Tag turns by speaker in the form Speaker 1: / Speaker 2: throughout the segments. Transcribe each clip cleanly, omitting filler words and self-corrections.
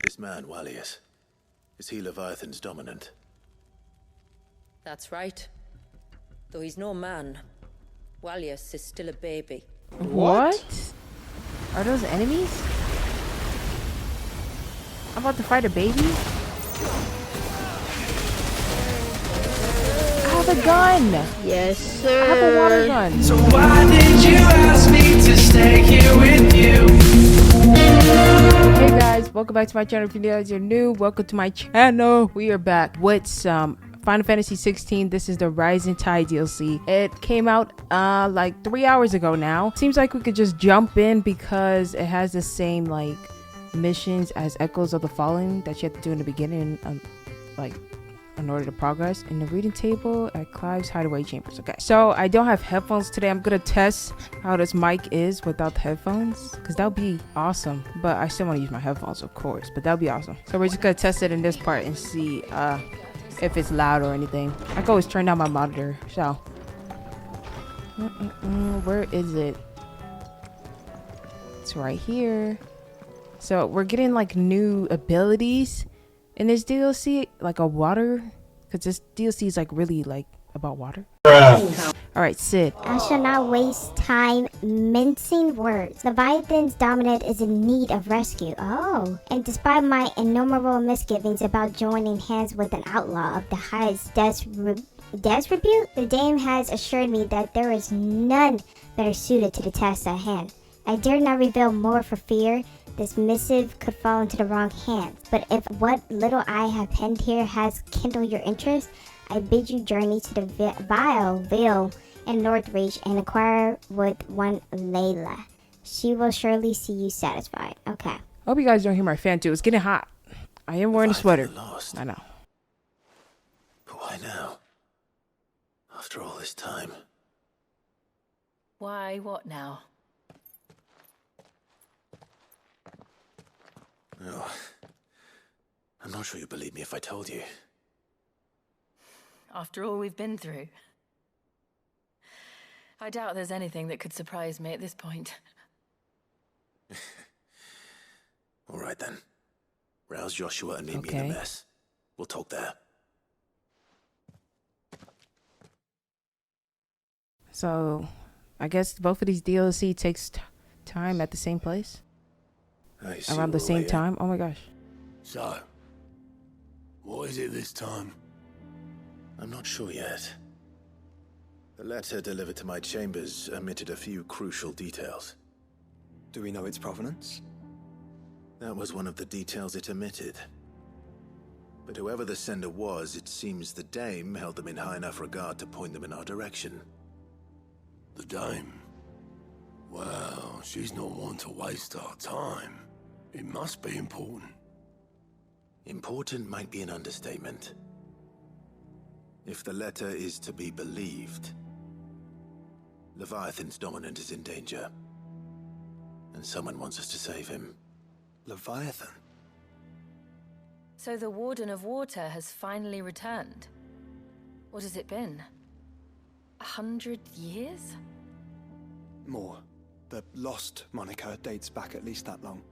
Speaker 1: This man, Wallius, is he Leviathan's dominant?
Speaker 2: That's right. Though he's no man, Wallius is still a baby.
Speaker 3: What? Are those enemies? I'm about to fight a baby? I have a gun!
Speaker 4: Yes, sir.
Speaker 3: I have a water gun.
Speaker 5: So why did you ask me to stay here with you?
Speaker 3: Hey guys, welcome back to my channel. If you're new, welcome to my channel. We are back with some Final Fantasy 16. This is the Rising Tide DLC. It came out like 3 hours ago now. Seems like we could just jump in because it has the same like missions as Echoes of the Fallen that you have to do in the beginning, like in order to progress. In the reading table at Clive's hideaway chambers. Okay, so I don't have headphones today. I'm gonna test how this mic is without the headphones, because that would be awesome. But I still want to use my headphones, of course, but that would be awesome. So we're just gonna test it in this part and see if it's loud or anything. I can always turn down my monitor. So where is it? It's right here. So we're getting like new abilities in this DLC, like a water, because this DLC is like really like about water. All right, Sid.
Speaker 4: I shall not waste time mincing words. Leviathan's dominant is in need of rescue. Oh. And despite my innumerable misgivings about joining hands with an outlaw of the highest disrepute, the dame has assured me that there is none better suited to the task at hand. I dare not reveal more for fear this missive could fall into the wrong hands, but if what little I have penned here has kindled your interest, I bid you journey to the Vile in Northreach and inquire with one Layla. She will surely see you satisfied. Okay.
Speaker 3: I hope you guys don't hear my fan too. It's getting hot. I am wearing a sweater.
Speaker 1: Lost.
Speaker 3: I know.
Speaker 1: But why now? After all this time.
Speaker 2: Why, what now?
Speaker 1: Oh, I'm not sure you'd believe me if I told you.
Speaker 2: After all we've been through. I doubt there's anything that could surprise me at this point.
Speaker 1: All right then. Rouse Joshua and meet me in the mess. We'll talk there.
Speaker 3: So, I guess both of these DLC takes time at the same place? Around the same time? Oh my gosh.
Speaker 6: So, what is it this time?
Speaker 1: I'm not sure yet. The letter delivered to my chambers omitted a few crucial details.
Speaker 7: Do we know its provenance?
Speaker 1: That was one of the details it omitted. But whoever the sender was, it seems the dame held them in high enough regard to point them in our direction.
Speaker 6: The dame? Well, she's not one to waste our time. It must be important.
Speaker 1: Important might be an understatement. If the letter is to be believed, Leviathan's dominant is in danger. And someone wants us to save him.
Speaker 7: Leviathan?
Speaker 2: So the Warden of Water has finally returned. What has it been? 100 years?
Speaker 7: More. The Lost moniker dates back at least that long.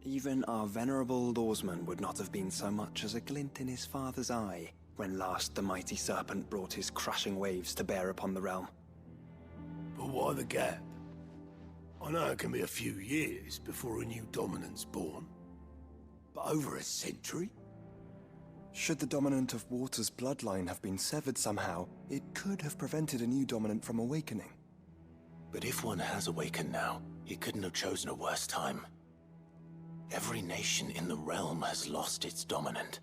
Speaker 7: Even our venerable lawsman would not have been so much as a glint in his father's eye when last the mighty serpent brought his crushing waves to bear upon the realm.
Speaker 6: But why the gap? I know it can be a few years before a new dominant's born. But over a century?
Speaker 7: Should the dominant of Water's bloodline have been severed somehow, it could have prevented a new dominant from awakening.
Speaker 1: But if one has awakened now, he couldn't have chosen a worse time. Every nation in the realm has lost its dominant.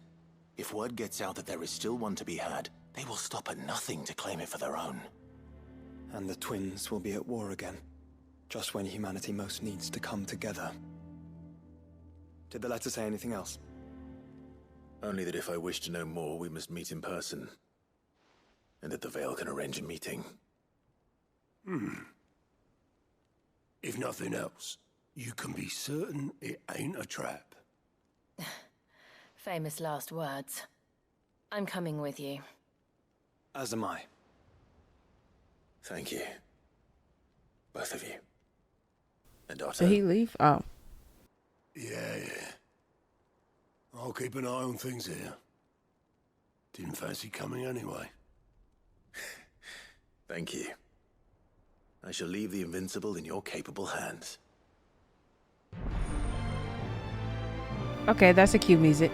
Speaker 1: If word gets out that there is still one to be had, they will stop at nothing to claim it for their own.
Speaker 7: And the twins will be at war again, just when humanity most needs to come together. Did the letter say anything else?
Speaker 1: Only that if I wish to know more, we must meet in person. And that the Veil can arrange a meeting.
Speaker 6: If nothing else, you can be certain it ain't a trap.
Speaker 2: Famous last words. I'm coming with you.
Speaker 7: As am I.
Speaker 1: Thank you. Both of you. And Otter.
Speaker 3: Did he leave? Oh.
Speaker 6: Yeah. I'll keep an eye on things here. Didn't fancy coming anyway.
Speaker 1: Thank you. I shall leave the Invincible in your capable hands.
Speaker 3: Okay, that's a cute music.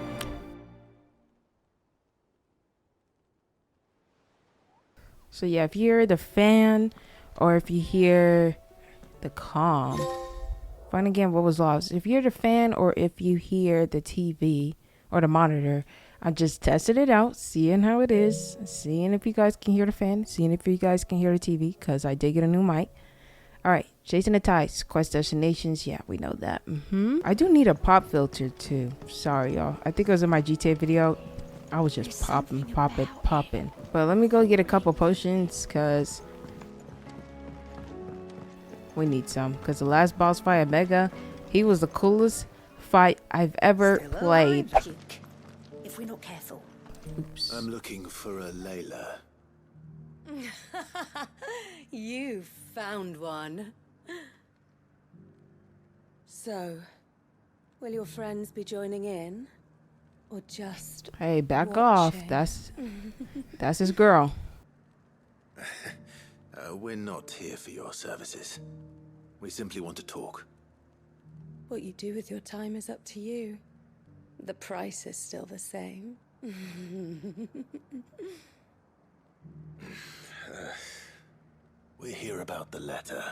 Speaker 3: So yeah, if you hear the fan or if you hear the comm, find again what was lost. If you hear the fan or if you hear the TV or the monitor, I just tested it out, seeing how it is, seeing if you guys can hear the fan, seeing if you guys can hear the TV, because I did get a new mic. All right, chasing the tides, quest destinations. Yeah, we know that. I do need a pop filter too. Sorry, y'all. I think it was in my GTA video. I was just popping. But let me go get a couple potions, because we need some. Because the last boss fight at Mega, he was the coolest fight I've ever played.
Speaker 8: If we're not careful.
Speaker 3: Oops.
Speaker 1: I'm looking for a Layla.
Speaker 8: You found one. So, will your friends be joining in? Or just
Speaker 3: Hey, back off.
Speaker 8: watching?
Speaker 3: That's his girl.
Speaker 1: We're not here for your services. We simply want to talk.
Speaker 8: What you do with your time is up to you. The price is still the same.
Speaker 1: We're here about the letter.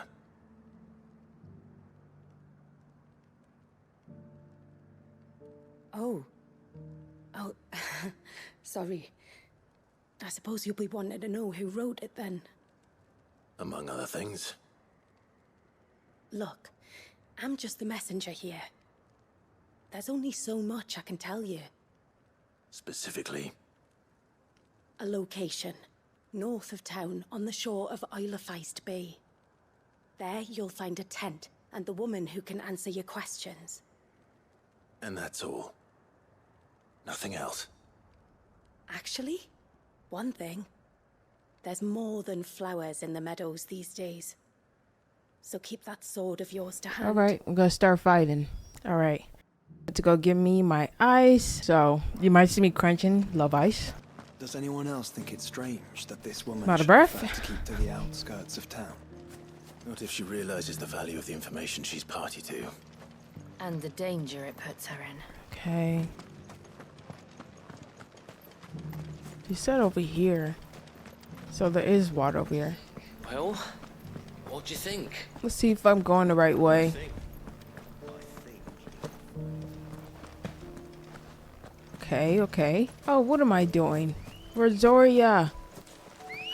Speaker 8: Oh, sorry. I suppose you'll be wanting to know who wrote it then.
Speaker 1: Among other things.
Speaker 8: Look, I'm just the messenger here. There's only so much I can tell you.
Speaker 1: Specifically,
Speaker 8: A location, north of town, on the shore of Isle of Feist Bay. There you'll find a tent and the woman who can answer your questions.
Speaker 1: and that's all. Nothing else.
Speaker 8: Actually, one thing. There's more than flowers in the meadows these days. So keep that sword of yours to hand.
Speaker 3: All right, I'm gonna start fighting. All right, to go give me my ice. So you might see me crunching. Love ice.
Speaker 7: Does anyone else think it's strange that this woman
Speaker 3: Not a
Speaker 7: should
Speaker 3: breath.
Speaker 7: prefer to keep to the outskirts of town?
Speaker 1: Not if she realizes the value of the information she's party to.
Speaker 2: And the danger it puts her in.
Speaker 3: Okay. You said over here. So there is water over here.
Speaker 9: Well, what do you think?
Speaker 3: Let's see if I'm going the right way. Okay, okay. Oh, what am I doing? Rosaria.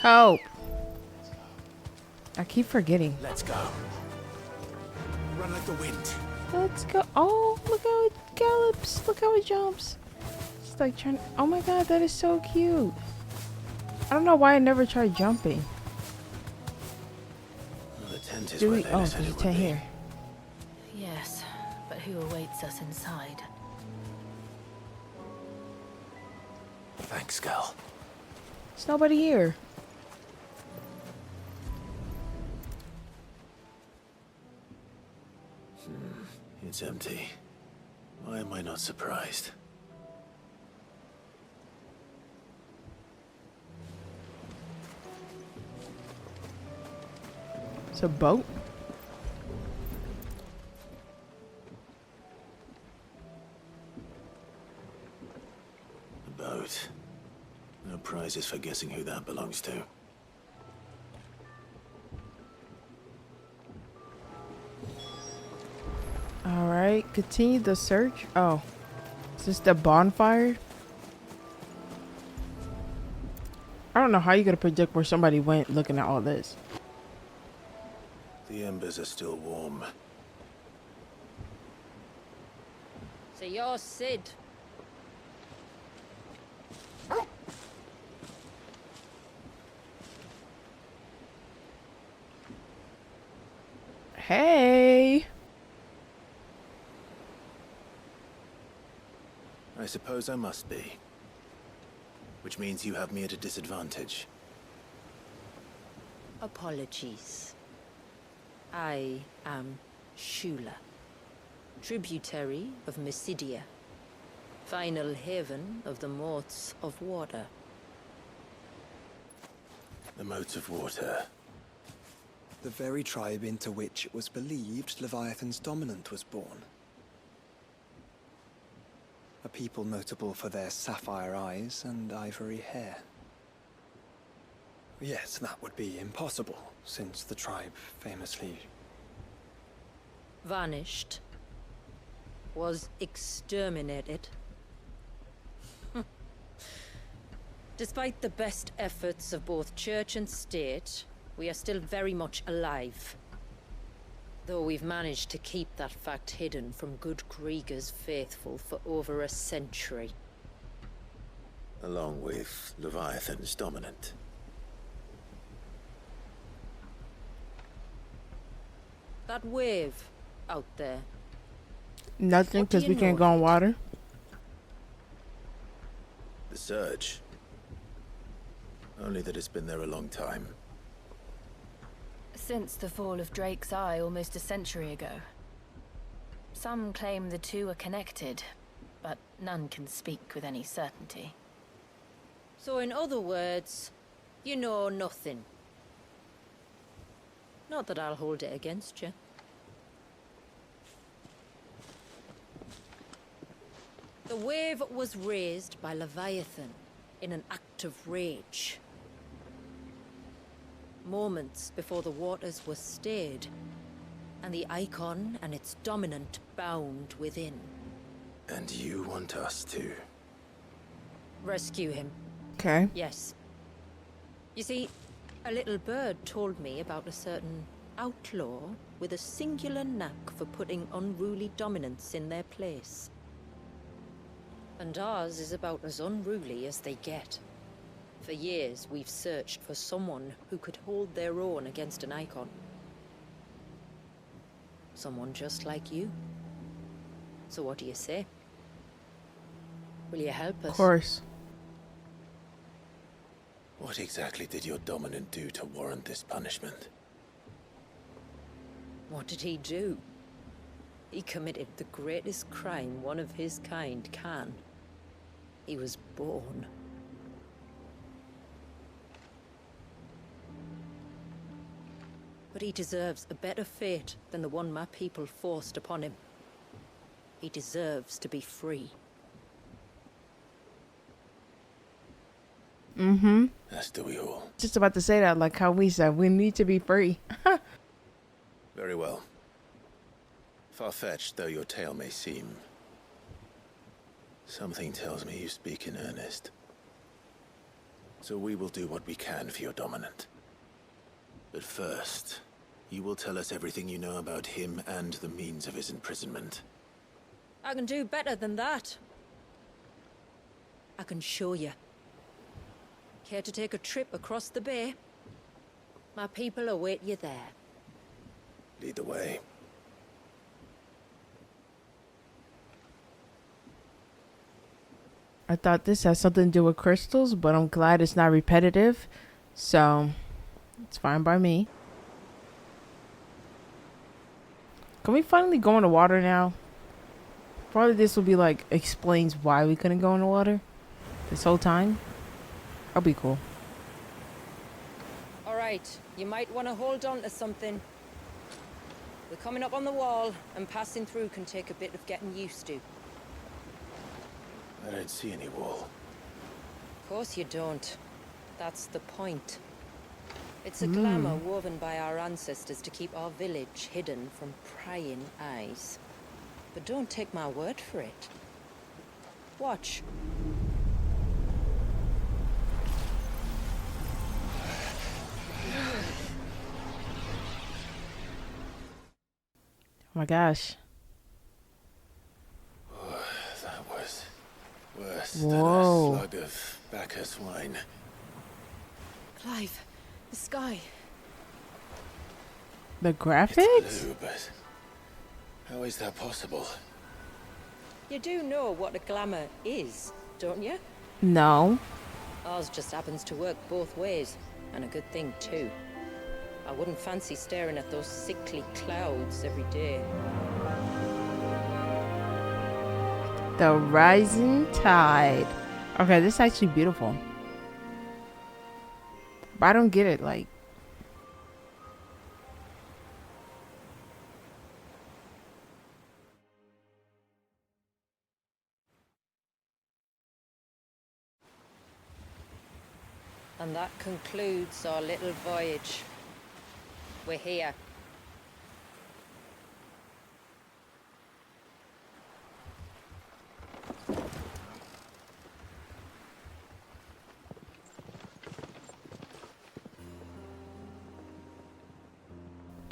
Speaker 3: Help. I keep forgetting.
Speaker 1: Let's go. Run like the wind.
Speaker 3: Let's go. Oh, look how it gallops. Look how it jumps. It's like trying. Oh my god, that is so cute. I don't know why I never tried jumping.
Speaker 1: Well, the tent is
Speaker 3: Do
Speaker 1: where
Speaker 3: we?
Speaker 1: they
Speaker 3: Oh,
Speaker 1: said
Speaker 3: there's a
Speaker 1: it would
Speaker 3: tent
Speaker 1: be.
Speaker 3: here.
Speaker 2: Yes, but who awaits us inside?
Speaker 1: Thanks, Gal.
Speaker 3: There's nobody here.
Speaker 1: It's empty. Why am I not surprised?
Speaker 3: It's a boat.
Speaker 1: A boat. No prizes for guessing who that belongs to.
Speaker 3: Alright, continue the search. Oh, is this the bonfire? I don't know how you're gonna predict where somebody went looking at all this.
Speaker 1: The embers are still warm.
Speaker 2: So you're Sid.
Speaker 3: Hey!
Speaker 1: I suppose I must be. Which means you have me at a disadvantage.
Speaker 10: Apologies. I am Shula, tributary of Mysidia. Final haven of the moats of water.
Speaker 1: The moats of water.
Speaker 7: The very tribe into which it was believed Leviathan's dominant was born. A people notable for their sapphire eyes and ivory hair. Yes, that would be impossible, since the tribe famously...
Speaker 10: Vanished. Was exterminated. Despite the best efforts of both church and state, we are still very much alive. Though we've managed to keep that fact hidden from good Krieger's faithful for over a century.
Speaker 1: Along with Leviathan's dominant.
Speaker 10: That wave out there.
Speaker 3: Nothing,
Speaker 10: What do
Speaker 3: because
Speaker 10: you
Speaker 3: we can't
Speaker 10: know
Speaker 3: go
Speaker 10: of
Speaker 3: on
Speaker 10: it?
Speaker 3: water.
Speaker 1: The surge. Only that it's been there a long time.
Speaker 2: Since the fall of Drake's Eye almost a century ago. Some claim the two are connected, but none can speak with any certainty.
Speaker 10: So in other words, you know nothing. Not that I'll hold it against you. The wave was raised by Leviathan in an act of rage. Moments before the waters were stayed, and the icon and its dominant bound within.
Speaker 1: And you want us to...
Speaker 10: Rescue him.
Speaker 3: Okay.
Speaker 10: Yes. You see, a little bird told me about a certain outlaw with a singular knack for putting unruly dominants in their place. And ours is about as unruly as they get. For years, we've searched for someone who could hold their own against an icon. Someone just like you. So what do you say? Will you help us?
Speaker 3: Of course.
Speaker 1: What exactly did your dominant do to warrant this punishment?
Speaker 10: What did he do? He committed the greatest crime one of his kind can. He was born. But he deserves a better fate than the one my people forced upon him. He deserves to be free.
Speaker 3: Mm-hmm.
Speaker 1: As do we all.
Speaker 3: Just about to say that, like how we said, we need to be free.
Speaker 1: Very well. Far-fetched though your tale may seem, something tells me you speak in earnest. So we will do what we can for your dominant. But first, you will tell us everything you know about him and the means of his imprisonment.
Speaker 10: I can do better than that. I can show you. Care to take a trip across the bay? My people await you there.
Speaker 1: Lead the way.
Speaker 3: I thought this has something to do with crystals, but I'm glad it's not repetitive. So, it's fine by me. Can we finally go in the water now? Probably this will be like, explains why we couldn't go in the water this whole time. That'll be cool.
Speaker 10: Alright, you might want to hold on to something. We're coming up on the wall, and passing through can take a bit of getting used to.
Speaker 1: I don't see any wall.
Speaker 10: Of course you don't. That's the point. It's a glamour woven by our ancestors to keep our village hidden from prying eyes. But don't take my word for it. Watch.
Speaker 3: Oh my gosh.
Speaker 1: That was worse
Speaker 3: Whoa.
Speaker 1: than a slug of Bacchus wine.
Speaker 8: Clive, the sky.
Speaker 3: The
Speaker 1: It's
Speaker 3: graphics?
Speaker 1: blue, but how is that possible?
Speaker 10: You do know what a glamour is, don't you?
Speaker 3: No.
Speaker 10: Ours just happens to work both ways, and a good thing too. I wouldn't fancy staring at those sickly clouds every day.
Speaker 3: The rising tide. Okay, this is actually beautiful. But I don't get it, like.
Speaker 10: And that concludes our little voyage. We're here.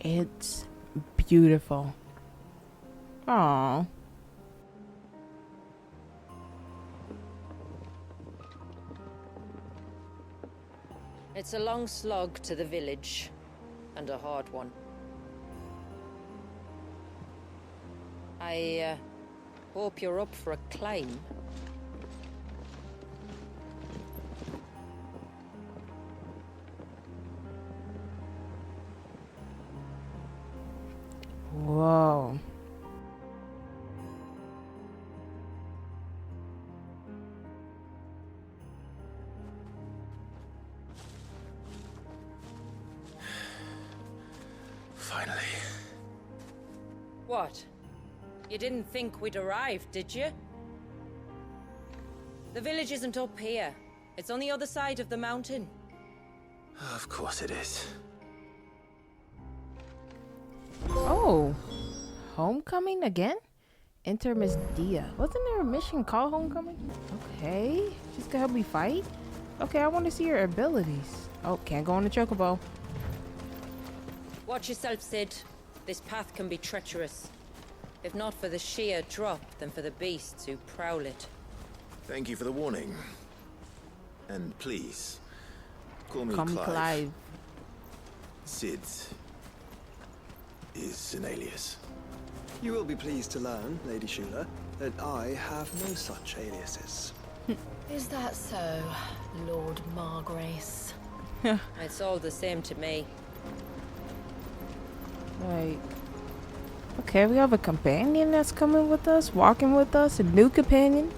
Speaker 3: It's beautiful. Aww.
Speaker 10: It's a long slog to the village, and a hard one. I hope you're up for a climb.
Speaker 3: Whoa.
Speaker 1: Finally.
Speaker 10: What? You didn't think we'd arrived, did you? The village isn't up here. It's on the other side of the mountain.
Speaker 1: Of course it is.
Speaker 3: Oh. Homecoming again? Enter Miss Dia. Wasn't there a mission called Homecoming? Okay. She's gonna help me fight? Okay, I want to see her abilities. Oh, can't go on the chocobo.
Speaker 10: Watch yourself, Sid. This path can be treacherous. If not for the sheer drop, then for the beasts who prowl it.
Speaker 1: Thank you for the warning. And please, call me
Speaker 3: Call me
Speaker 1: Clive.
Speaker 3: Clive.
Speaker 1: Sid is an alias.
Speaker 7: You will be pleased to learn, Lady Shula, that I have no such aliases.
Speaker 2: Is that so, Lord Margrace?
Speaker 10: It's all the same to me.
Speaker 3: Like, okay, we have a companion that's coming with us, walking with us, a new companion.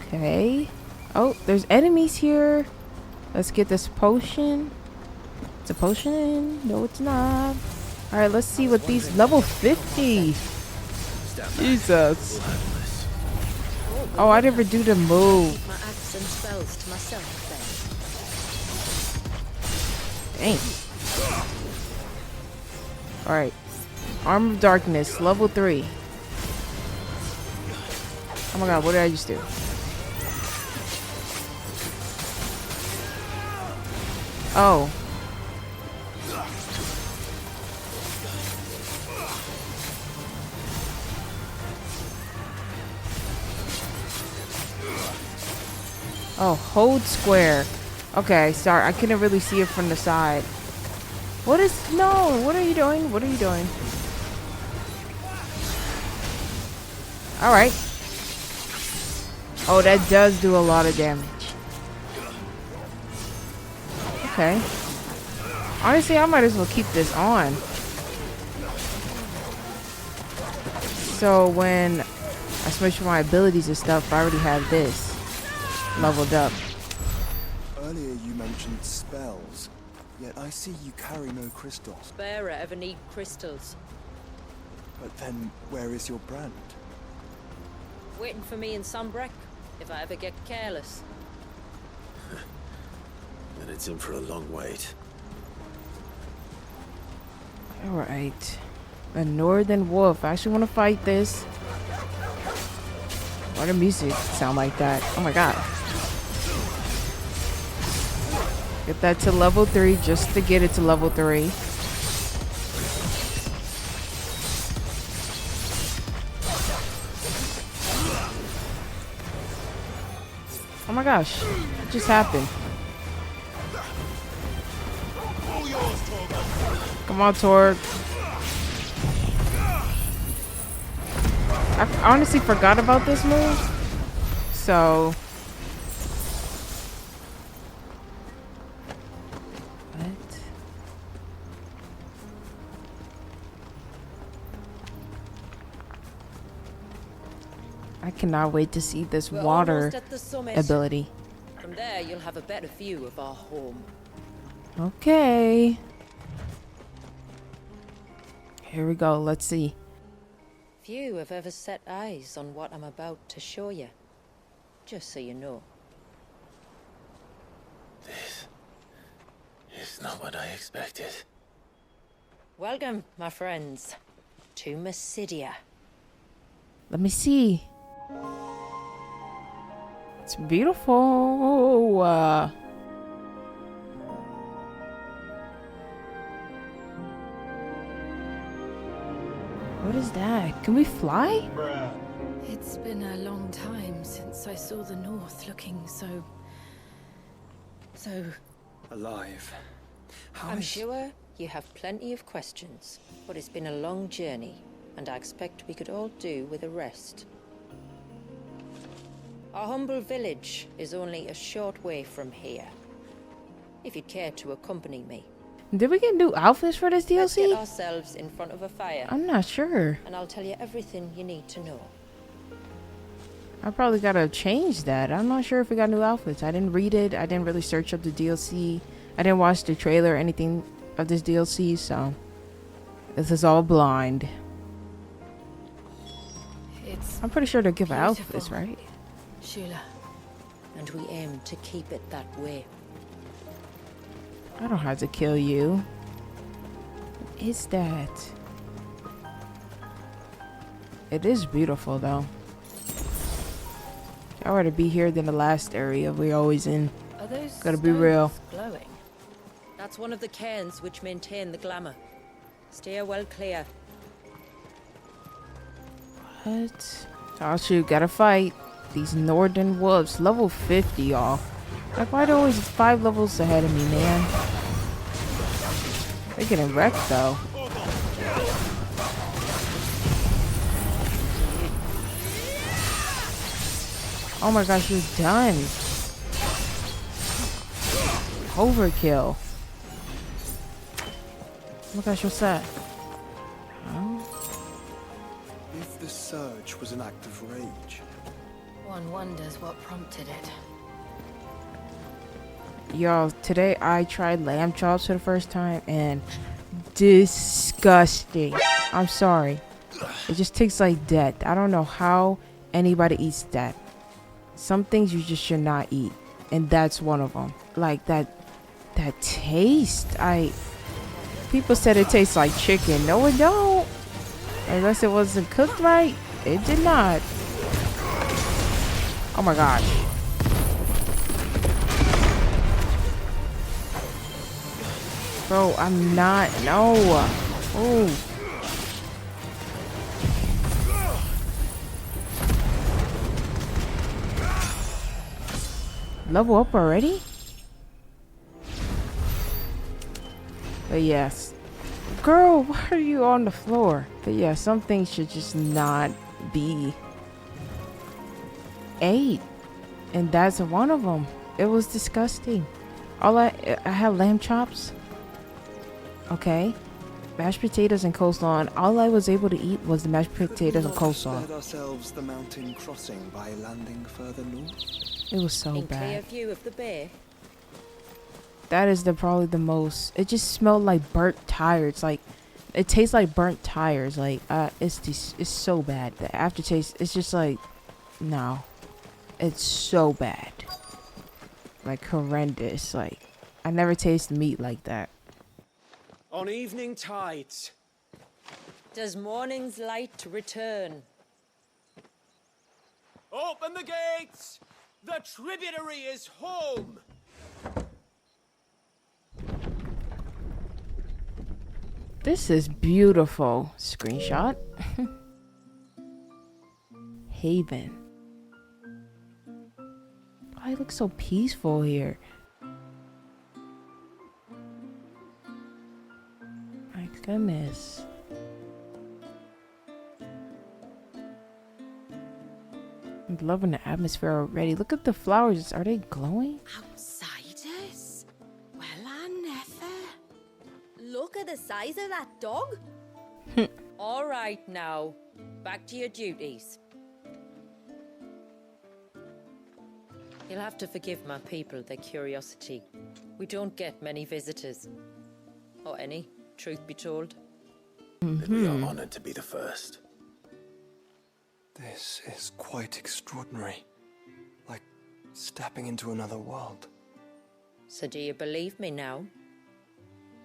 Speaker 3: Okay. Oh, there's enemies here. Let's get this potion. It's a potion. No, it's not. All right, let's see what these level 50. Jesus. Oh, I never do the move.
Speaker 10: Keep my acts and spells to myself then.
Speaker 3: Dang. Alright. Arm of Darkness, level 3. Oh my god, what did I just do? Oh. Oh, hold square. Okay, sorry, I couldn't really see it from the side. What is... No, what are you doing? What are you doing? Alright. Oh, that does do a lot of damage. Okay. Honestly, I might as well keep this on. So when I switch my abilities and stuff, I already have this leveled up.
Speaker 7: Earlier you mentioned spells, yet I see you carry no crystals.
Speaker 10: Bearer ever need crystals.
Speaker 7: But then, where is your brand?
Speaker 10: Waiting for me in Sunbreck, if I ever get careless.
Speaker 1: Then it's in for a long wait.
Speaker 3: Alright. A Northern Wolf. I actually want to fight this. Why the music sound like that? Oh my god. Get that to level 3 just to get it to level 3. Oh my gosh. What just happened? Come on, Torg. I honestly forgot about this move. So... What? I cannot wait to see this
Speaker 10: We're
Speaker 3: water
Speaker 10: almost at the summit.
Speaker 3: ability.
Speaker 10: From there, you'll have a better view of our home.
Speaker 3: Okay. Here we go. Let's see.
Speaker 10: Few have ever set eyes on what I'm about to show you. Just so you know.
Speaker 1: This is not what I expected.
Speaker 10: Welcome, my friends, to Mysidia.
Speaker 3: Let me see. It's beautiful. What is that? Can we fly?
Speaker 2: It's been a long time since I saw the North looking so
Speaker 7: Alive. How
Speaker 10: I'm
Speaker 7: is-
Speaker 10: sure you have plenty of questions, but it's been a long journey, and I expect we could all do with a rest. Our humble village is only a short way from here. If you'd care to accompany me.
Speaker 3: Did we get new outfits for this
Speaker 10: Let's get
Speaker 3: DLC?
Speaker 10: ourselves in front of a fire,
Speaker 3: I'm not sure.
Speaker 10: and I'll tell you everything you need to know.
Speaker 3: I probably gotta change that. I'm not sure if we got new outfits. I didn't read it. I didn't really search up the DLC. I didn't watch the trailer or anything of this DLC, so this is all blind.
Speaker 2: it's
Speaker 3: I'm pretty sure they'll give
Speaker 2: beautiful.
Speaker 3: outfits, right?
Speaker 2: Shula.
Speaker 10: And we aim to keep it that way.
Speaker 3: I don't have to kill you. What is that? It is beautiful though. I'd rather be here than the last area we're always in.
Speaker 2: Are those
Speaker 3: Gotta be real.
Speaker 2: stones glowing?
Speaker 10: That's one of the cairns which maintain the glamour. Steer well clear.
Speaker 3: What? Oh shoot, gotta fight. These northern wolves. Level 50, y'all. Like, why are they always 5 levels ahead of me, man? They're getting wrecked though. Oh my gosh, you're done. Overkill. Oh my gosh, what's that?
Speaker 7: If the surge was an act of rage,
Speaker 2: One wonders what prompted it.
Speaker 3: Y'all, today I tried lamb chops for the first time and disgusting. I'm sorry. It just tastes like death. I don't know how anybody eats that. Some things you just should not eat, and that's one of them. Like that taste. People said it tastes like chicken. No, it don't. Unless it wasn't cooked right, it did not. Oh my gosh. Bro, I'm not. No. Oh. Level up already? But yes. Girl, why are you on the floor? But yeah, some things should just not be ate. And that's one of them. It was disgusting. I had lamb chops. Okay. Mashed potatoes and coleslaw, and all I was able to eat was the mashed potatoes and coleslaw.
Speaker 7: Spared ourselves the mountain crossing by landing further north.
Speaker 3: It was so
Speaker 10: In clear
Speaker 3: bad.
Speaker 10: view of the bay.
Speaker 3: That is probably the most. It just smelled like burnt tires. Like it tastes like burnt tires. Like it's so bad. The aftertaste. It's just like, no, it's so bad. Like horrendous. Like I never tasted meat like that.
Speaker 11: On evening tides.
Speaker 10: Does morning's light return?
Speaker 11: Open the gates! The tributary is home!
Speaker 3: This is beautiful. Screenshot. Haven. Oh, it looks so peaceful here. My goodness. I'm loving the atmosphere already. Look at the flowers. Are they glowing?
Speaker 8: Outsiders? Well, I never. Look at the size of that dog.
Speaker 10: All right now, back to your duties. You'll have to forgive my people their curiosity. We don't get many visitors. Or any, truth be told.
Speaker 1: Then we are honored to be the first.
Speaker 7: This is quite extraordinary. Like stepping into another world.
Speaker 10: So do you believe me now?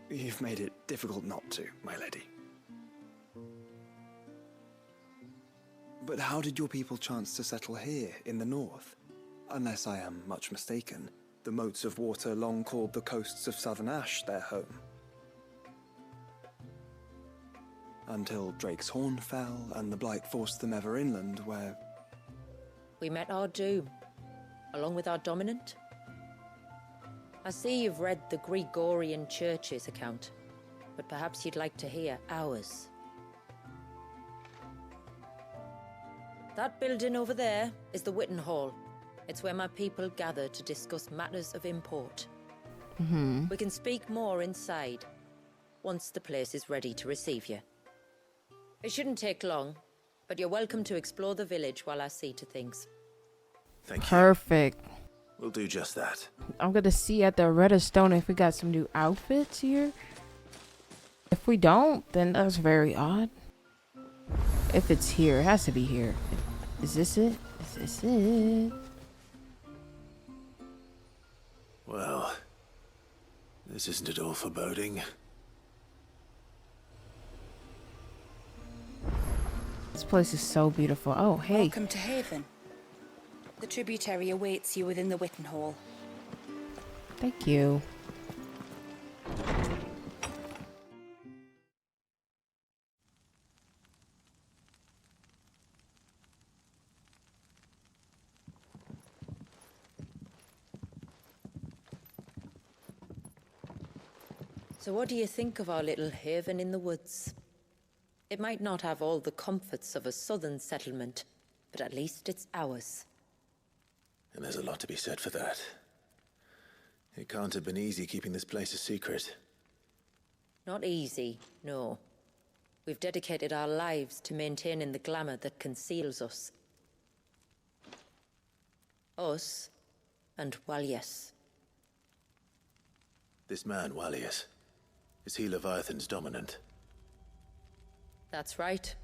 Speaker 7: You've made it difficult not to, my lady. But how did your people chance to settle here in the north? Unless I am much mistaken, the moats of water long called the coasts of southern Ash their home. Until Drake's Horn fell and the Blight forced them ever inland, where...
Speaker 10: We met our doom, along with our dominant. I see you've read the Gregorian Church's account, but perhaps you'd like to hear ours. That building over there is the Witten Hall. It's where my people gather to discuss matters of import. We can speak more inside, once the place is ready to receive you. It shouldn't take long, but you're welcome to explore the village while I see to things.
Speaker 1: Thank you.
Speaker 3: Perfect.
Speaker 1: We'll do just that.
Speaker 3: I'm gonna see at the Redstone if we got some new outfits here. If we don't, then that's very odd. If it's here, it has to be here. Is this it? Is this it?
Speaker 1: Well, this isn't at all foreboding.
Speaker 3: This place is so beautiful. Oh, hey.
Speaker 12: Welcome to Haven. The tributary awaits you within the Witten Hall.
Speaker 3: Thank you.
Speaker 10: So what do you think of our little haven in the woods? It might not have all the comforts of a southern settlement, but at least it's ours.
Speaker 1: And there's a lot to be said for that. It can't have been easy keeping this place a secret.
Speaker 10: Not easy, no. We've dedicated our lives to maintaining the glamour that conceals us. Us and Walius.
Speaker 1: This man, Walius, is he Leviathan's dominant?
Speaker 10: That's right.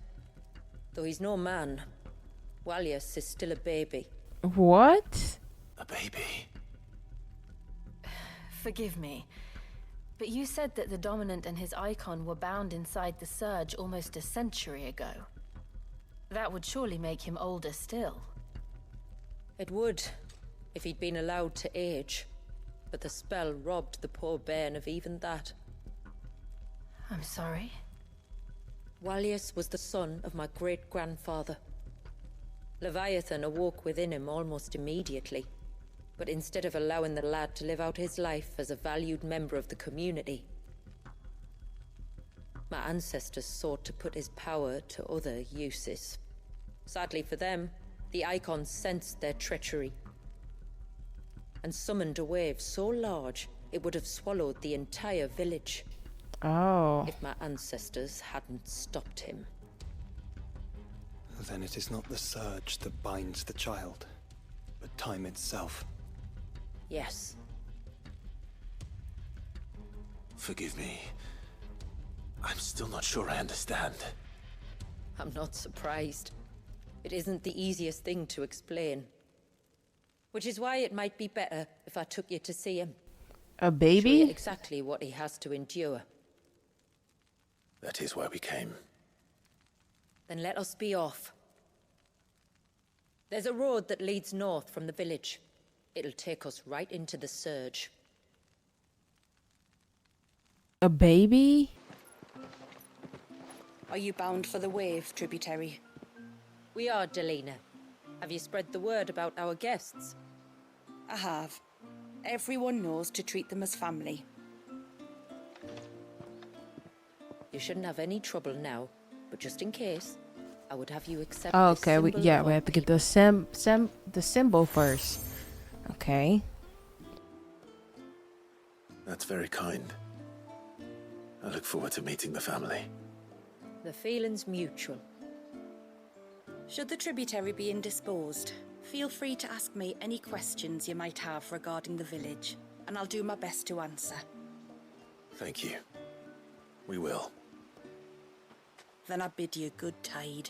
Speaker 10: Though he's no man, Walius is still a baby.
Speaker 3: What?
Speaker 1: A baby?
Speaker 2: Forgive me, but you said that the Dominant and his icon were bound inside the Surge almost a century ago. That would surely make him older still.
Speaker 10: It would, if he'd been allowed to age. But the spell robbed the poor bairn of even that.
Speaker 2: I'm sorry.
Speaker 10: Walius was the son of my great-grandfather. Leviathan awoke within him almost immediately. But instead of allowing the lad to live out his life as a valued member of the community, my ancestors sought to put his power to other uses. Sadly for them, the icons sensed their treachery and summoned a wave so large it would have swallowed the entire village.
Speaker 3: Oh.
Speaker 10: If my ancestors hadn't stopped him.
Speaker 7: Then it is not the surge that binds the child, but time itself.
Speaker 10: Yes.
Speaker 1: Forgive me. I'm still not sure I understand.
Speaker 10: I'm not surprised. It isn't the easiest thing to explain. Which is why it might be better if I took you to see him.
Speaker 3: A baby?
Speaker 10: Show you exactly what he has to endure.
Speaker 1: That is why we came.
Speaker 10: Then let us be off. There's a road that leads north from the village. It'll take us right into the Surge.
Speaker 3: A baby?
Speaker 12: Are you bound for the Wave tributary?
Speaker 10: We are, Delina. Have you spread the word about our guests?
Speaker 12: I have. Everyone knows to treat them as family.
Speaker 10: You shouldn't have any trouble now, but just in case, I would have you accept
Speaker 3: Oh,
Speaker 10: this
Speaker 3: okay, we
Speaker 10: symbol
Speaker 3: have
Speaker 10: of
Speaker 3: to get the symbol first. Okay.
Speaker 1: That's very kind. I look forward to meeting the family.
Speaker 10: The feeling's mutual.
Speaker 12: Should the tributary be indisposed, Feel free to ask me any questions you might have regarding the village, and I'll do my best to answer.
Speaker 1: Thank you. We will.
Speaker 12: Then I bid you good tide.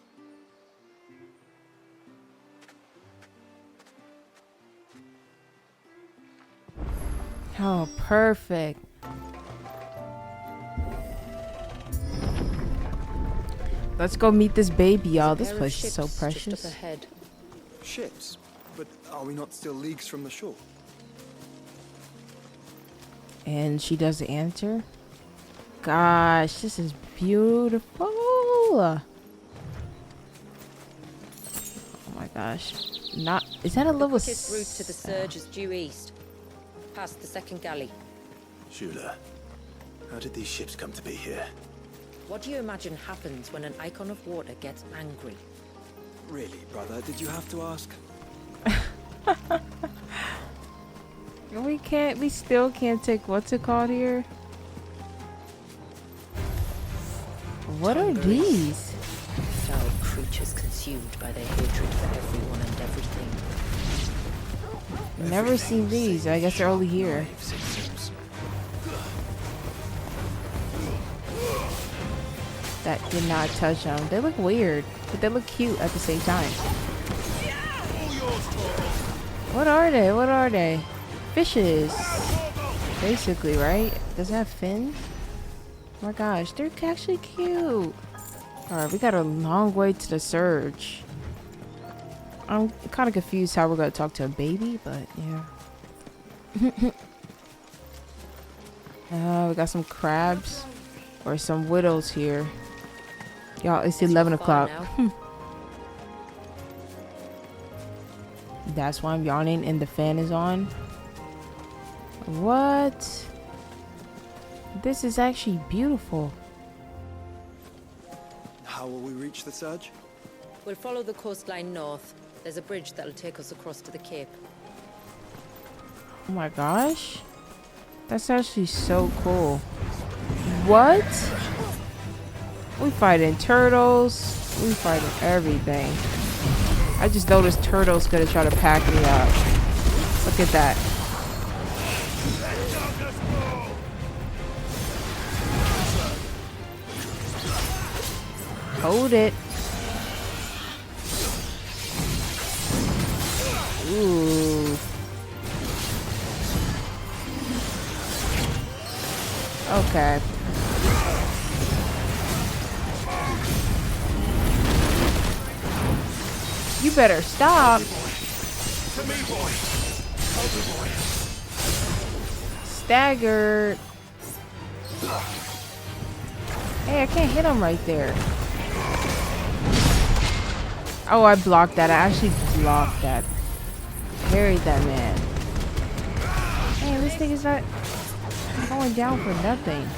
Speaker 3: Oh, perfect. Let's go meet this baby, y'all. This place is so precious.
Speaker 10: Just up ahead.
Speaker 7: Ships? But are we not still leagues from the shore?
Speaker 3: And she doesn't answer. Gosh, this is beautiful. Oh my gosh. Is that a level?
Speaker 10: The quickest route to the surge is due east, past the second galley.
Speaker 1: Shula, how did these ships come to be here?
Speaker 10: What do you imagine happens when an icon of water gets angry?
Speaker 7: Really, brother? Did you have to ask?
Speaker 3: We still can't take what's it called here? What are these?
Speaker 10: Foul creatures consumed by their hatred for everyone and everything.
Speaker 3: Never seen these. I guess they're only here. That did not touch them. They look weird, but they look cute at the same time. What are they? What are they? Fishes. Basically, right? Does it have fins? Oh my gosh, they're actually cute. Alright, we got a long way to the surge. I'm kind of confused how we're going to talk to a baby, but yeah. We got some crabs or some widows here. Y'all, it's 11 o'clock. That's why I'm yawning and the fan is on. What? This is actually beautiful.
Speaker 7: How will we reach the surge?
Speaker 10: We'll follow the coastline north. There's a bridge that'll take us across to the cape.
Speaker 3: Oh my gosh. That's actually so cool. What? We fighting turtles. We fighting everything. I just noticed turtles gonna try to pack me up. Look at that. Hold it. Ooh. Okay. You better stop. Staggered. Hey, I can't hit him right there. Oh, I blocked that. I actually blocked that. Buried that man. Man, this thing is not going down for nothing.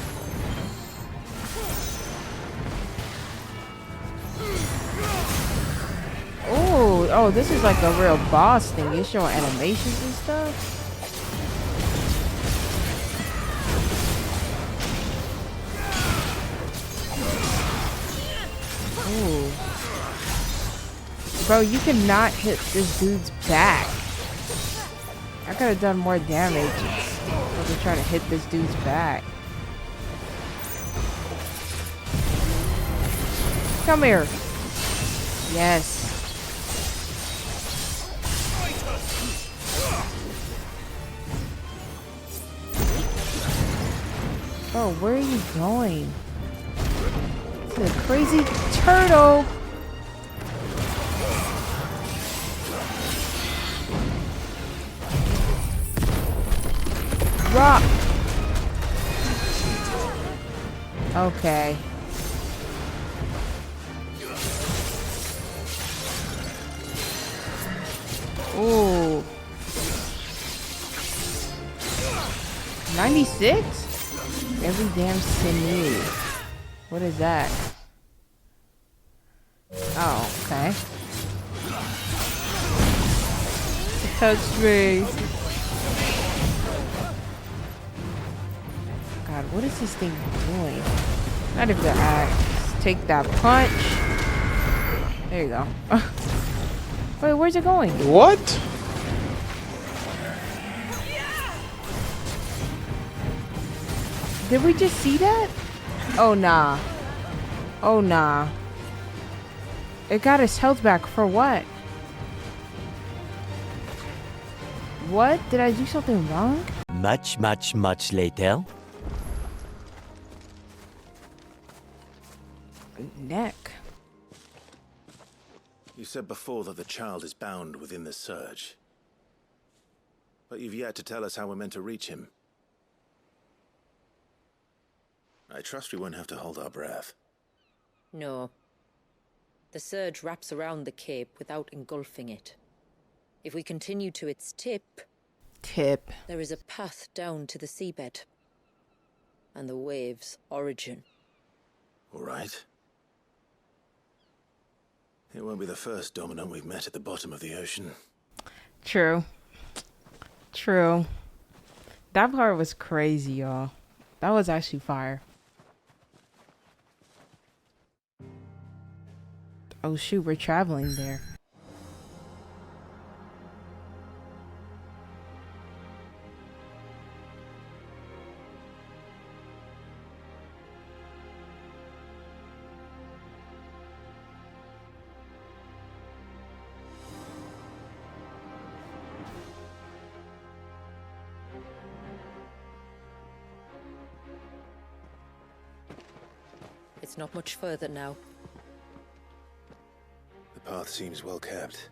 Speaker 3: Oh, this is like a real boss thing. You're showing animations and stuff. Ooh. Bro, you cannot hit this dude's back. I could have done more damage if we're trying to hit this dude's back. Come here. Yes. Oh, where are you going? It's a crazy turtle. Rock. Okay. Ooh. 96? Every damn sinew. What is that? Oh, okay. Touch me. God, what is this thing doing? Not even the axe. Take that punch. There you go. Wait, where's it going?
Speaker 13: What?
Speaker 3: Did we just see that? Oh, nah. Oh, nah. It got his health back for what? What? Did I do something wrong?
Speaker 14: Much later.
Speaker 3: Neck.
Speaker 1: You said before that the child is bound within the surge. But you've yet to tell us how we're meant to reach him. I trust we won't have to hold our breath.
Speaker 10: No. The surge wraps around the cape without engulfing it. If we continue to its tip, there is a path down to the seabed. And the wave's origin.
Speaker 1: All right. It won't be the first dominant we've met at the bottom of the ocean.
Speaker 3: True. True. That part was crazy, y'all. That was actually fire. Oh shoot, we're traveling there.
Speaker 10: It's not much further now.
Speaker 1: The path seems well kept.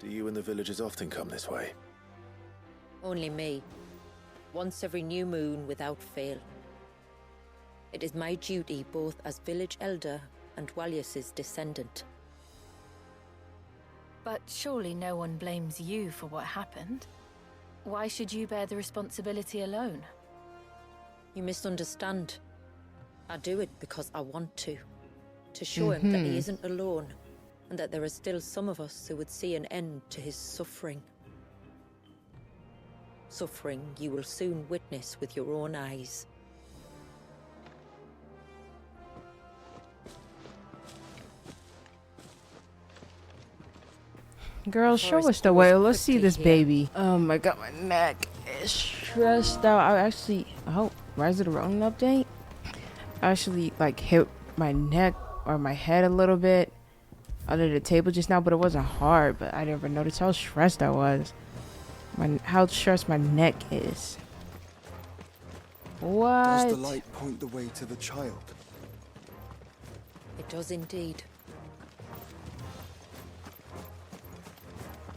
Speaker 1: Do you and the villagers often come this way?
Speaker 10: Only me. Once every new moon without fail. It is my duty both as village elder and Walius's descendant.
Speaker 2: But surely no one blames you for what happened. Why should you bear the responsibility alone?
Speaker 10: You misunderstand. I do it because I want to. To show him that he isn't alone, and that there are still some of us who would see an end to his suffering. Suffering you will soon witness with your own eyes.
Speaker 3: Girl, show us the way. Let's see this baby. Oh my god, my neck is stressed out. I actually, Rise of the Ronin update? I actually like hit my neck or my head a little bit under the table just now, but it wasn't hard. But I never noticed how stressed I was. How stressed my neck is. What?
Speaker 7: Does the light point the way to the child?
Speaker 10: It does indeed.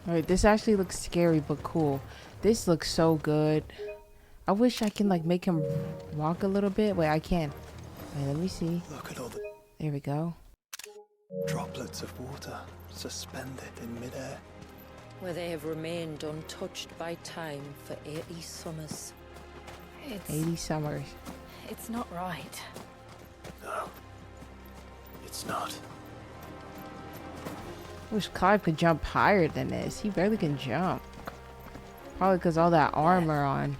Speaker 3: Alright, this actually looks scary but cool. This looks so good. I wish I can like make him walk a little bit. Wait, I can. Wait, let me see.
Speaker 7: Look at all the
Speaker 3: There we go.
Speaker 7: droplets of water suspended in midair.
Speaker 10: Where they have remained untouched by time for 80 summers.
Speaker 3: 80 summers.
Speaker 2: It's not right.
Speaker 1: No. It's not.
Speaker 3: I wish Clive could jump higher than this. He barely can jump. Probably because all that armor on.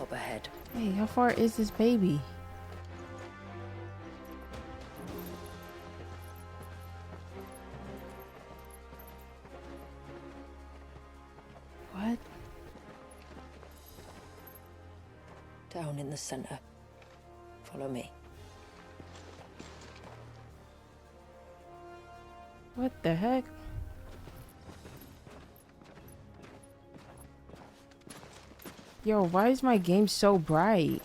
Speaker 10: Up ahead.
Speaker 3: Hey, how far is this baby? What?
Speaker 10: Down in the center. Follow me.
Speaker 3: What the heck? Yo, why is my game so bright?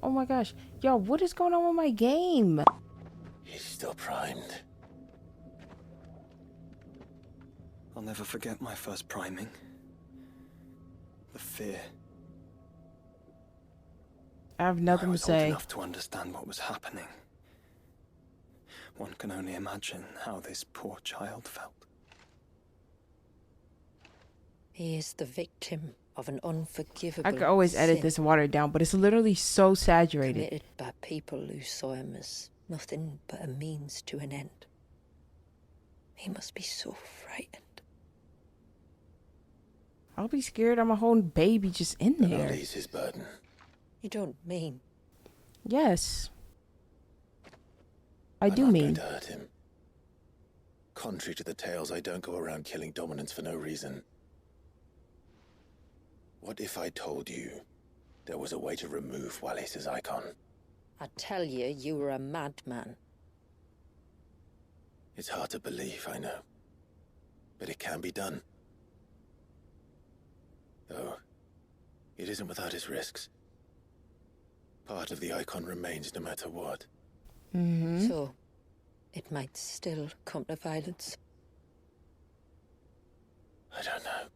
Speaker 3: Oh my gosh. Yo, what is going on with my game?
Speaker 1: He's still primed.
Speaker 7: I'll never forget my first priming. The fear.
Speaker 3: I have nothing
Speaker 7: I was
Speaker 3: to say.
Speaker 7: old enough to understand what was happening. One can only imagine how this poor child felt.
Speaker 10: He is the victim of an unforgivable
Speaker 3: I could always edit
Speaker 10: sin
Speaker 3: this and water it down, but it's literally so saturated.
Speaker 10: committed by people who saw him as nothing but a means to an end. He must be so frightened.
Speaker 3: I'll be scared I'm a whole baby just in there.
Speaker 1: I'll ease his burden.
Speaker 10: You don't mean?
Speaker 3: Yes. I
Speaker 1: I'm
Speaker 3: do
Speaker 1: not
Speaker 3: mean.
Speaker 1: going to hurt him. Contrary to the tales, I don't go around killing dominants for no reason. What if I told you there was a way to remove Wallace's icon?
Speaker 10: I tell you, you were a madman.
Speaker 1: It's hard to believe, I know. But it can be done. Though, it isn't without its risks. Part of the icon remains no matter what.
Speaker 10: So, it might still come to violence.
Speaker 1: I don't know.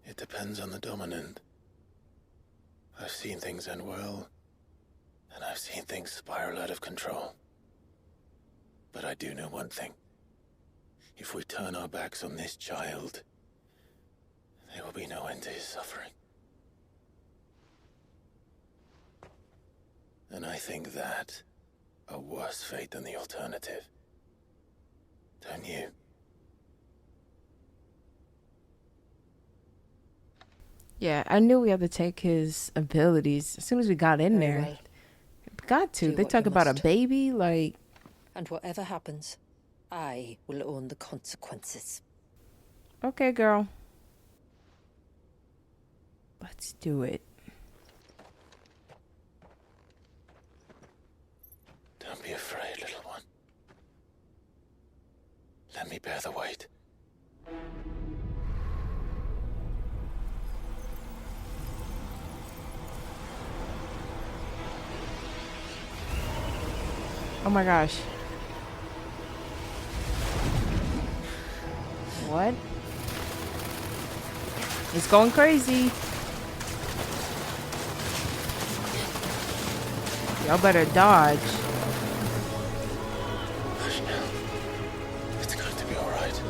Speaker 1: It depends on the dominant. I've seen things end well, and I've seen things spiral out of control. But I do know one thing. If we turn our backs on this child, there will be no end to his suffering. And I think that a worse fate than the alternative. Don't you?
Speaker 3: Yeah, I knew we had to take his abilities as soon as we got in there.
Speaker 10: Well.
Speaker 3: Got to.
Speaker 10: Do
Speaker 3: They
Speaker 10: what
Speaker 3: talk
Speaker 10: you
Speaker 3: about
Speaker 10: must.
Speaker 3: a baby, like...
Speaker 10: And whatever happens, I will own the consequences.
Speaker 3: Okay, girl. Let's do it.
Speaker 1: Don't be afraid, little one. Let me bear the weight.
Speaker 3: Oh my gosh. What? It's going crazy. Y'all better dodge.
Speaker 1: Hush now. It's going to be all right.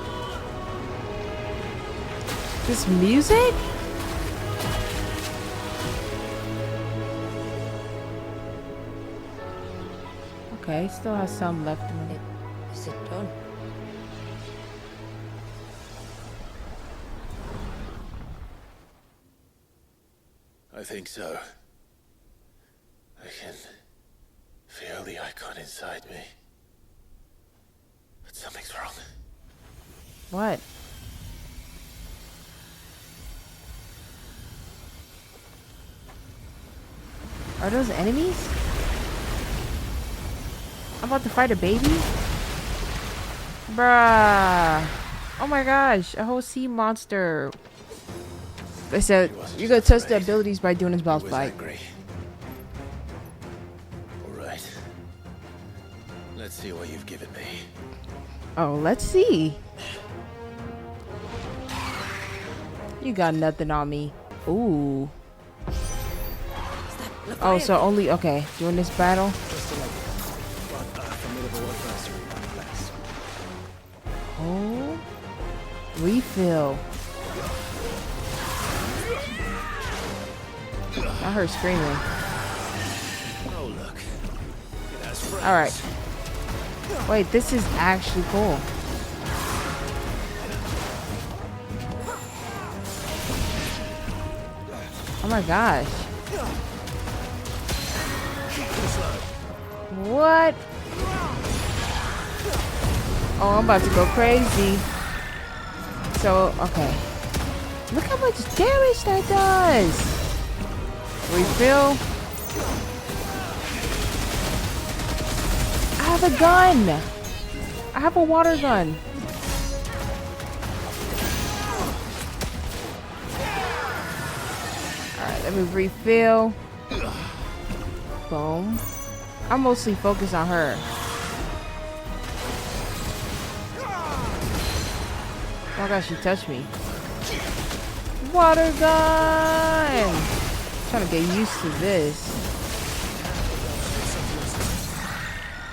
Speaker 3: This music? Okay, still has some left in it.
Speaker 10: Is it done?
Speaker 1: I think so. I can feel the icon inside me. But something's wrong.
Speaker 3: What? Are those enemies? I'm about to fight a baby? Bruh. Oh my gosh, a whole sea monster. They said you gotta test the abilities by doing his boss fight.
Speaker 1: Alright. Let's see what you've given me.
Speaker 3: Oh, let's see. You got nothing on me. Ooh. Oh, so only, okay, during this battle. Oh, refill. I heard screaming.
Speaker 6: Oh, look. It has friends.
Speaker 3: All right. Wait, this is actually cool. Oh my gosh. What? Oh, I'm about to go crazy. So, okay. Look how much damage that does. Refill. I have a gun. I have a water gun. Alright, let me refill. Boom. I'm mostly focused on her. Oh my gosh, she touched me. Water gun! Trying to get used to this.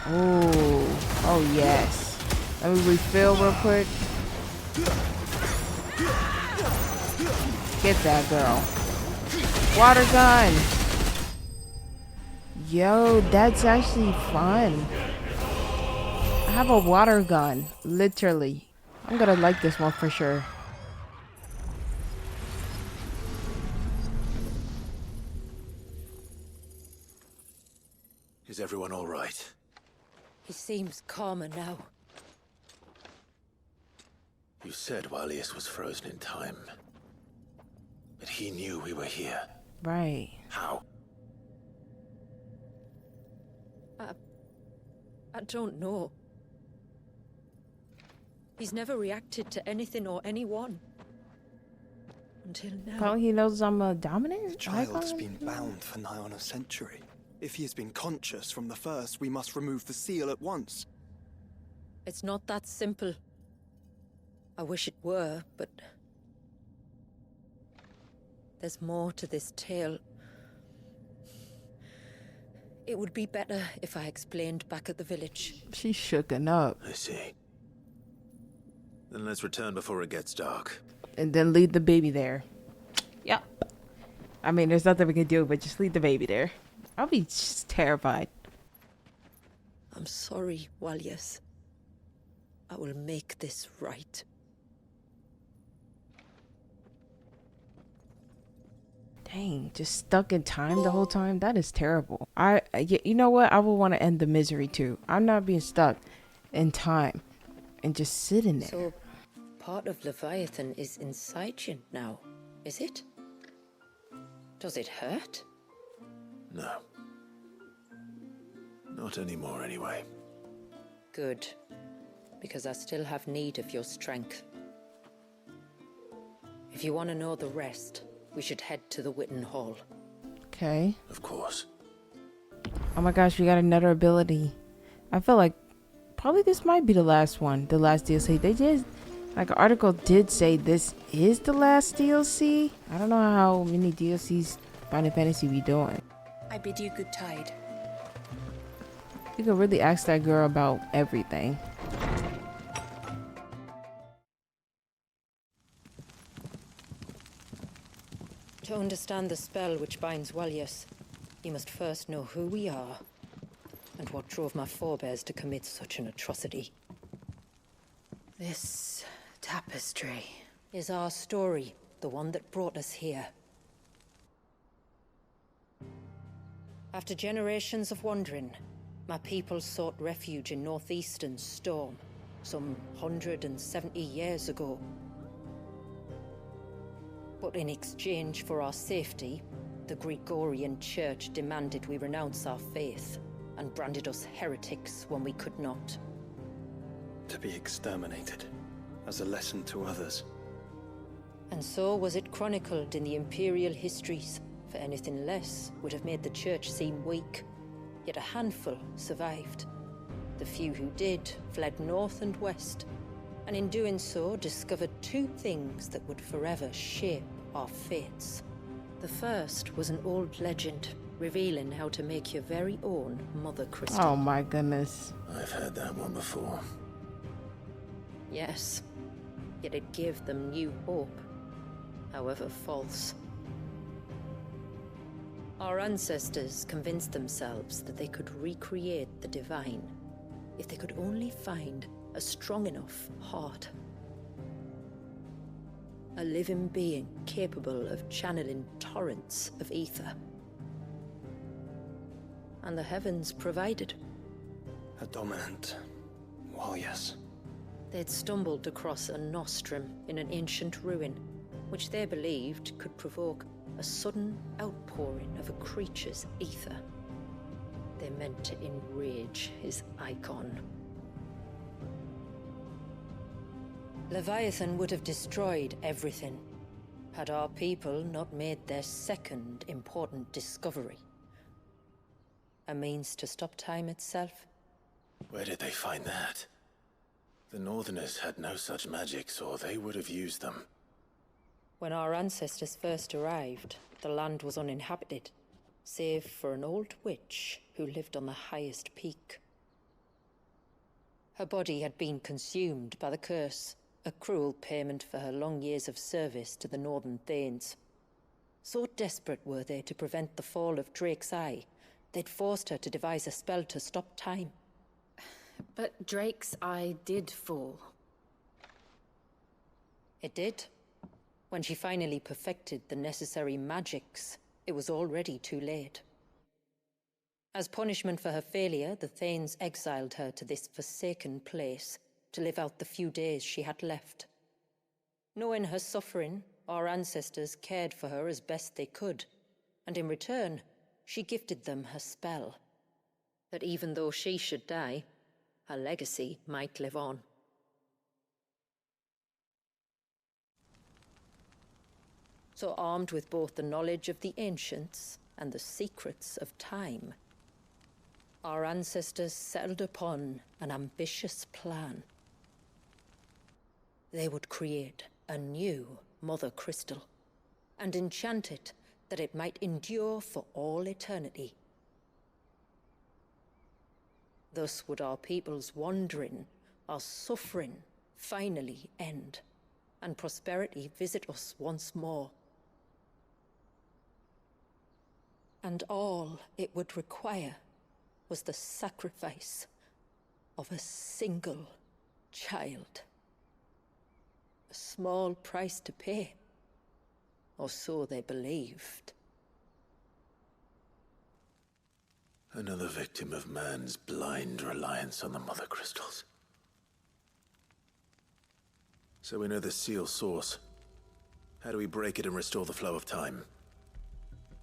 Speaker 3: Oh yes. Let me refill real quick. Get that girl. Water gun. Yo, that's actually fun. I have a water gun, literally. I'm gonna like this one for sure.
Speaker 1: Is everyone all right?
Speaker 10: He seems calmer now.
Speaker 1: You said Walius was frozen in time. But he knew we were here.
Speaker 3: Right.
Speaker 1: How?
Speaker 10: I don't know. He's never reacted to anything or anyone. Until now.
Speaker 3: Probably he knows I'm a dominant.
Speaker 7: The child's been bound for nigh on a century. If he has been conscious from the first, we must remove the seal at once.
Speaker 10: It's not that simple. I wish it were, but... there's more to this tale. It would be better if I explained back at the village.
Speaker 3: She's shooken up.
Speaker 1: I see. Then let's return before it gets dark.
Speaker 3: And then leave the baby there. Yep. I mean, there's nothing we can do, but just leave the baby there. I'll be just terrified.
Speaker 10: I'm sorry, Walius. I will make this right.
Speaker 3: Dang, just stuck in time the whole time? That is terrible. You know what? I would want to end the misery too. I'm not being stuck in time and just sitting there.
Speaker 10: So, part of Leviathan is inside you now, is it? Does it hurt?
Speaker 1: No. Not anymore, anyway.
Speaker 10: Good. Because I still have need of your strength. If you want to know the rest, we should head to the Witten Hall.
Speaker 3: Okay.
Speaker 1: Of course.
Speaker 3: Oh my gosh, we got another ability. I feel like probably this might be the last one, the last DLC. They just, like, an article did say this is the last DLC. I don't know how many DLCs Final Fantasy be doing.
Speaker 12: I bid you good tide.
Speaker 3: You could really ask that girl about everything.
Speaker 10: To understand the spell which binds Walius, you must first know who we are and what drove my forebears to commit such an atrocity. This tapestry is our story, the one that brought us here. After generations of wandering, my people sought refuge in northeastern Storm, some 170 years ago. But in exchange for our safety, the Gregorian Church demanded we renounce our faith and branded us heretics when we could not.
Speaker 7: To be exterminated, as a lesson to others.
Speaker 10: And so was it chronicled in the Imperial histories, for anything less would have made the Church seem weak. Yet a handful survived. The few who did fled north and west, and in doing so discovered two things that would forever shape our fates. The first was an old legend, revealing how to make your very own Mother Crystal.
Speaker 3: Oh my goodness.
Speaker 1: I've heard that one before.
Speaker 10: Yes, yet it gave them new hope, however false. Our ancestors convinced themselves that they could recreate the divine if they could only find a strong enough heart. A living being capable of channeling torrents of ether. And the heavens provided.
Speaker 7: A dominant. Well, yes.
Speaker 10: They'd stumbled across a nostrum in an ancient ruin, which they believed could provoke a sudden outpouring of a creature's ether. They meant to enrage his icon. Leviathan would have destroyed everything, had our people not made their second important discovery. A means to stop time itself.
Speaker 1: Where did they find that? The Northerners had no such magics, or they would have used them.
Speaker 10: When our ancestors first arrived, the land was uninhabited, save for an old witch who lived on the highest peak. Her body had been consumed by the curse, a cruel payment for her long years of service to the Northern Thanes. So desperate were they to prevent the fall of Drake's Eye, they'd forced her to devise a spell to stop time.
Speaker 2: But Drake's Eye did fall.
Speaker 10: It did. When she finally perfected the necessary magics, it was already too late. As punishment for her failure, the Thanes exiled her to this forsaken place to live out the few days she had left. Knowing her suffering, our ancestors cared for her as best they could, and in return, she gifted them her spell. That even though she should die, her legacy might live on. So armed with both the knowledge of the ancients and the secrets of time, our ancestors settled upon an ambitious plan. They would create a new Mother Crystal and enchant it that it might endure for all eternity. Thus would our people's wandering, our suffering, finally end, and prosperity visit us once more. And all it would require was the sacrifice of a single child. A small price to pay, or so they believed.
Speaker 1: Another victim of man's blind reliance on the Mother Crystals. So we know the seal's source. How do we break it and restore the flow of time?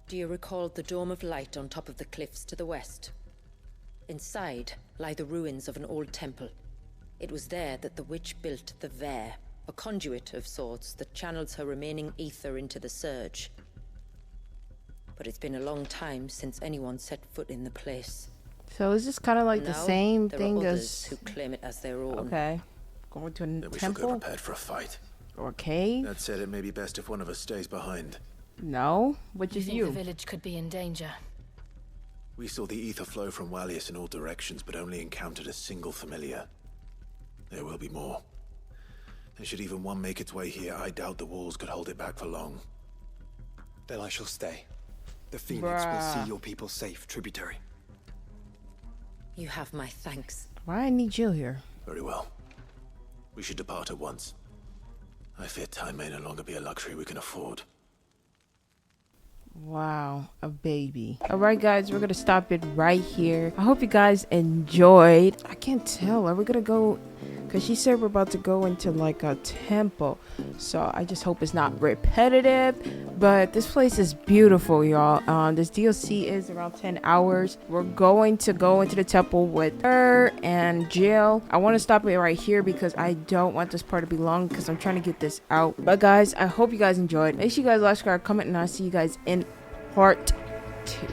Speaker 10: Do you recall the dome of light on top of the cliffs to the west? Inside lie the ruins of an old temple. It was there that the witch built the Veil, a conduit of sorts that channels her remaining ether into the surge. But it's been a long time since anyone set foot in the place.
Speaker 3: So is this kind of like the same thing
Speaker 10: there are
Speaker 3: as
Speaker 10: others who claim it as their own.
Speaker 3: Okay, going to a
Speaker 1: Then we shall go prepared for a fight.
Speaker 3: Or a cave?
Speaker 1: That said, it may be best if one of us stays behind.
Speaker 3: No, which is
Speaker 2: think
Speaker 3: you.
Speaker 2: The village could be in danger.
Speaker 1: We saw the ether flow from Wallius in all directions, but only encountered a single familiar. There will be more. And should even one make its way here, I doubt the walls could hold it back for long.
Speaker 7: Then I shall stay. The Phoenix will see your people safe, tributary.
Speaker 10: You have my thanks.
Speaker 3: Why I need you here?
Speaker 1: Very well. We should depart at once. I fear time may no longer be a luxury we can afford.
Speaker 3: Wow, a baby. Alright guys, we're gonna stop it right here. I hope you guys enjoyed. I can't tell, are we gonna go, because she said we're about to go into like a temple, so I just hope it's not repetitive. But this place is beautiful, y'all. This DLC is around 10 hours. We're going to go into the temple with her and Jill. I want to stop it right here because I don't want this part to be long, because I'm trying to get this out. But guys, I hope you guys enjoyed. Make sure you guys like, subscribe, comment, and I'll see you guys in part 2.